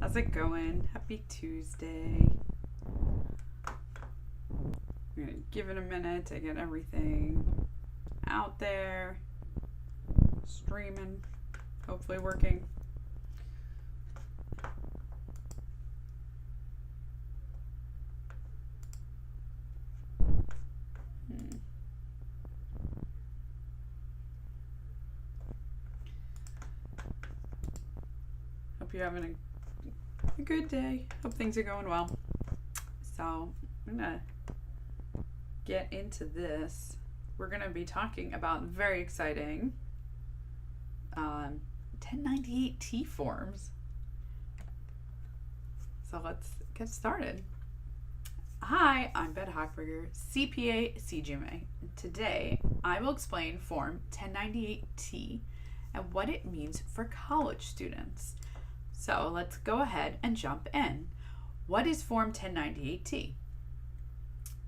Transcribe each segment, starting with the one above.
How's it going? Happy Tuesday. I'm going to give it a minute to get everything out there, streaming, hopefully working. Hope you're having a good day. Hope things are going well. So I'm going to get into this. We're going to be talking about very exciting 1098T forms. So let's get started. Hi, I'm Bette CPA CGMA. Today I will explain Form 1098T and what it means for college students. So let's go ahead and jump in. What is Form 1098T?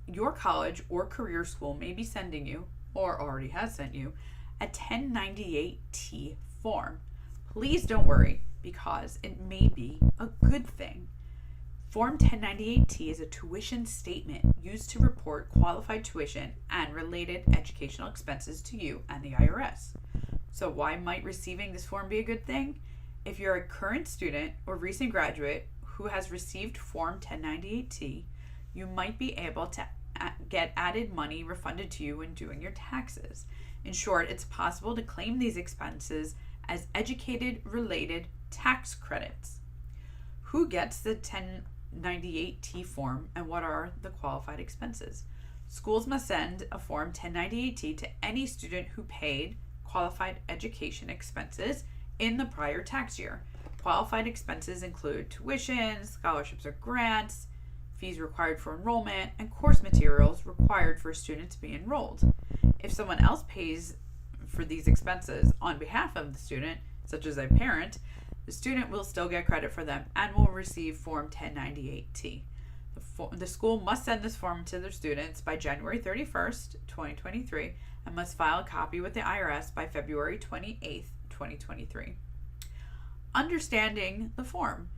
Your college or career school may be sending you, or already has sent you, a 1098T form. Please don't worry, because it may be a good thing. Form 1098T is a tuition statement used to report qualified tuition and related educational expenses to you and the IRS. So why might receiving this form be a good thing? If you're a current student or recent graduate who has received Form 1098T, you might be able to get added money refunded to you when doing your taxes. In short, it's possible to claim these expenses as educated-related tax credits. Who gets the 1098T form and what are the qualified expenses? Schools must send a Form 1098T to any student who paid qualified education expenses in the prior tax year. Qualified expenses include tuition, scholarships or grants, fees required for enrollment, and course materials required for a student to be enrolled. If someone else pays for these expenses on behalf of the student, such as a parent, the student will still get credit for them and will receive Form 1098T. The school must send this form to their students by January 31st, 2023, and must file a copy with the IRS by February 28th, 2023. Understanding the form.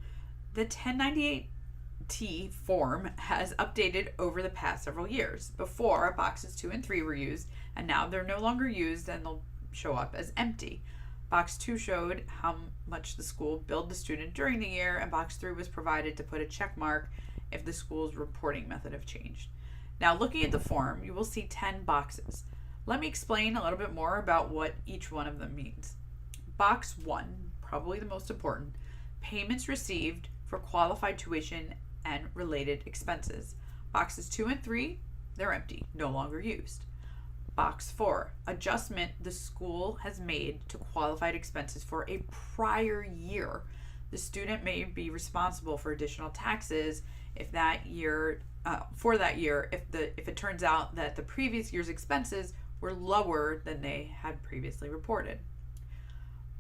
The 1098T form has updated over the past several years. Before, boxes 2 and 3 were used, and now they're no longer used and they'll show up as empty. Box 2 showed how much the school billed the student during the year, and box 3 was provided to put a check mark if the school's reporting method have changed. Now, looking at the form, you will see 10 boxes. Let me explain a little bit more about what each one of them means. Box 1, probably the most important, payments received for qualified tuition and related expenses. Boxes 2 and 3, they're empty, no longer used. Box 4, adjustment the school has made to qualified expenses for a prior year. The student may be responsible for additional taxes if that year, if it turns out that the previous year's expenses were lower than they had previously reported.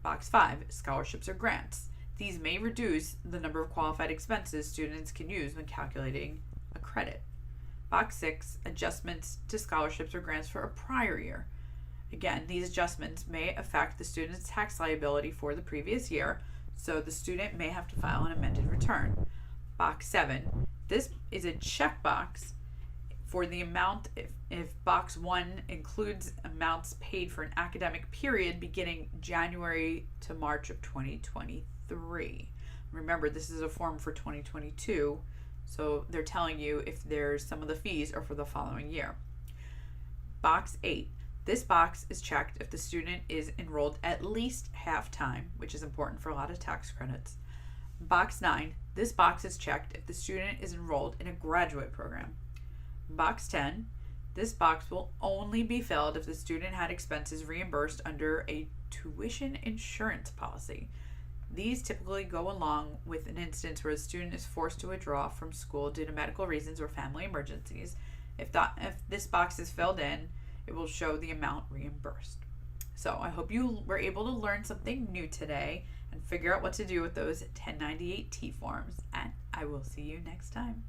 Box 5, scholarships or grants. These may reduce the number of qualified expenses students can use when calculating a credit. Box 6, adjustments to scholarships or grants for a prior year. Again, these adjustments may affect the student's tax liability for the previous year, so the student may have to file an amended return. Box 7, this is a checkbox for the amount if box 1 includes amounts paid for an academic period beginning January to March of 2023. Remember, this is a form for 2022, so they're telling you if there's some of the fees are for the following year. Box 8, this box is checked if the student is enrolled at least half-time, which is important for a lot of tax credits. Box 9, this box is checked if the student is enrolled in a graduate program. Box 10, this box will only be filled if the student had expenses reimbursed under a tuition insurance policy. These typically go along with an instance where a student is forced to withdraw from school due to medical reasons or family emergencies. If this box is filled in, it will show the amount reimbursed. So I hope you were able to learn something new today and figure out what to do with those 1098T forms, and I will see you next time.